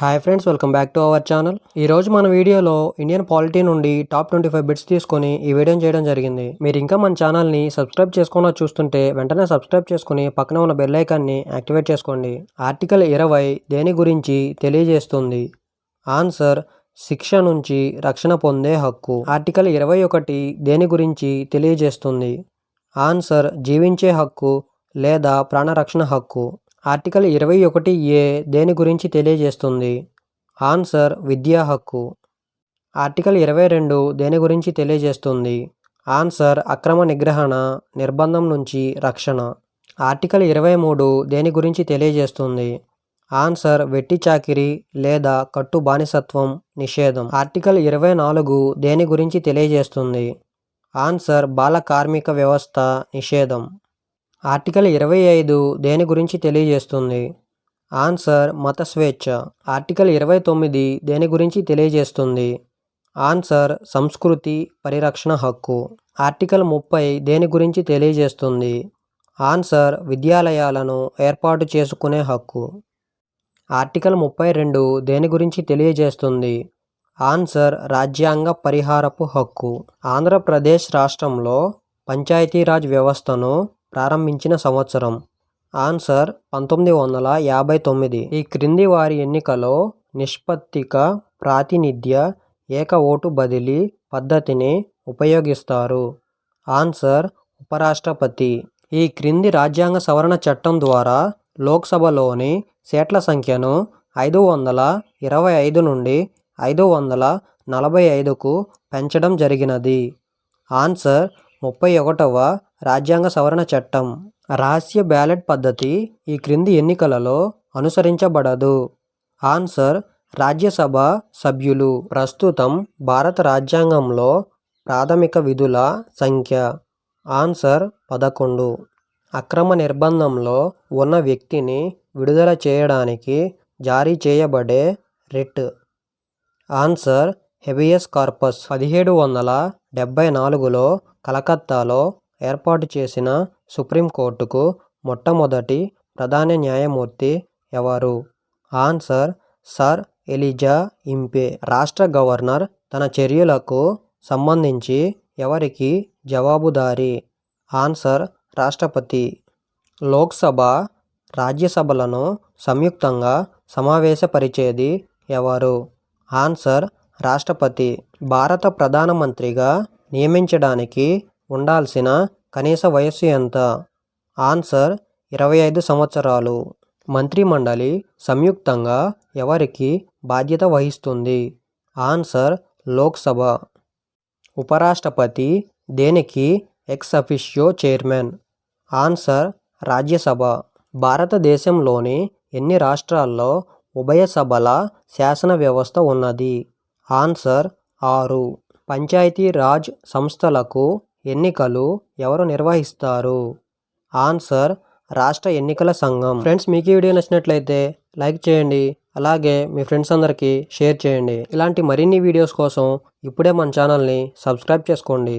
Hi friends, welcome back to our channel. ఈరోజు మన వీడియోలో ఇండియన్ పాలిటీ నుండి టాప్ 25 బిట్స్ తీసుకొని ఈ వీడియోని చేయడం జరిగింది. మీరు ఇంకా మన ఛానల్ని సబ్స్క్రైబ్ చేసుకున్నా చూస్తుంటే వెంటనే సబ్స్క్రైబ్ చేసుకుని పక్కన ఉన్న బెల్ ఐకాన్ని యాక్టివేట్ చేసుకోండి. ఆర్టికల్ 20 దేని గురించి తెలియజేస్తుంది? ఆన్సర్ శిక్ష నుంచి రక్షణ పొందే హక్కు. ఆర్టికల్ 21 దేని గురించి తెలియజేస్తుంది? ఆన్సర్ జీవించే హక్కు లేదా ప్రాణరక్షణ హక్కు. ఆర్టికల్ 21A దేని గురించి తెలియజేస్తుంది? ఆన్సర్ విద్యా హక్కు. ఆర్టికల్ 22 దేని గురించి తెలియజేస్తుంది? ఆన్సర్ అక్రమ నిగ్రహణ, నిర్బంధం నుంచి రక్షణ. ఆర్టికల్ 23 దేని గురించి తెలియజేస్తుంది? ఆన్సర్ వెట్టి చాకిరీ లేదా కట్టు బానిసత్వం నిషేధం. ఆర్టికల్ 24 దేని గురించి తెలియజేస్తుంది? ఆన్సర్ బాల కార్మిక వ్యవస్థ నిషేధం. ఆర్టికల్ 25 దేని గురించి తెలియజేస్తుంది? ఆన్సర్ మత స్వేచ్ఛ. ఆర్టికల్ 29 దేని గురించి తెలియజేస్తుంది? ఆన్సర్ సంస్కృతి పరిరక్షణ హక్కు. ఆర్టికల్ 30 దేని గురించి తెలియజేస్తుంది? ఆన్సర్ విద్యాలయాలను ఏర్పాటు చేసుకునే హక్కు. ఆర్టికల్ 32 దేని గురించి తెలియజేస్తుంది? ఆన్సర్ రాజ్యాంగ పరిహారపు హక్కు. ఆంధ్రప్రదేశ్ రాష్ట్రంలో పంచాయతీరాజ్ వ్యవస్థను ప్రారంభించిన సంవత్సరం? ఆన్సర్ 1959. ఈ క్రింది వారి ఎన్నికలో నిష్పత్తిక ప్రాతినిధ్య ఏక ఓటు బదిలీ పద్ధతిని ఉపయోగిస్తారు? ఆన్సర్ ఉపరాష్ట్రపతి. ఈ క్రింది రాజ్యాంగ సవరణ చట్టం ద్వారా లోక్సభలోని సీట్ల సంఖ్యను 525 నుండి 545కు పెంచడం జరిగినది? ఆన్సర్ 31వ రాజ్యాంగ సవరణ చట్టం. రహస్య బ్యాలెట్ పద్ధతి ఈ క్రింది ఎన్నికలలో అనుసరించబడదు? ఆన్సర్ రాజ్యసభ సభ్యులు. ప్రస్తుతం భారత రాజ్యాంగంలో ప్రాథమిక విధుల సంఖ్య? ఆన్సర్ 11. అక్రమ నిర్బంధంలో ఉన్న వ్యక్తిని విడుదల చేయడానికి జారీ చేయబడే రిట్? Answer habeas corpus. 1774లో కలకత్తాలో ఏర్పాటు చేసిన సుప్రీంకోర్టుకు మొట్టమొదటి ప్రధాన న్యాయమూర్తి ఎవరు? Answer sir Elijah Impey. రాష్ట్ర గవర్నర్ తన చర్యలకు సంబంధించి ఎవరికి జవాబుదారీ? ఆన్సర్ రాష్ట్రపతి. లోక్సభ, రాజ్యసభలను సంయుక్తంగా సమావేశపరిచేది ఎవరు? ఆన్సర్ రాష్ట్రపతి. భారత ప్రధానమంత్రిగా నియమించడానికి ఉండాల్సిన కనీస వయస్సు ఎంత? ఆన్సర్ 25 సంవత్సరాలు. మంత్రిమండలి సంయుక్తంగా ఎవరికి బాధ్యత వహిస్తుంది? ఆన్సర్ లోక్సభ. ఉపరాష్ట్రపతి దేనికి ex officio chairman? Answer Rajya Sabha. భారతదేశంలోని ఎన్ని రాష్ట్రాల్లో ఉభయ సభల శాసన వ్యవస్థ ఉన్నది? ఆన్సర్ 6. పంచాయతీ రాజ్ సంస్థలకు ఎన్నికలు ఎవరు నిర్వహిస్తారు? ఆన్సర్ రాష్ట్ర ఎన్నికల సంఘం. ఫ్రెండ్స్, మీకు ఈ వీడియో నచ్చినట్లయితే లైక్ చేయండి, అలాగే మీ ఫ్రెండ్స్ అందరికీ షేర్ చేయండి. ఇలాంటి మరిన్ని వీడియోస్ కోసం ఇప్పుడే మన ఛానల్ని సబ్స్క్రైబ్ చేసుకోండి.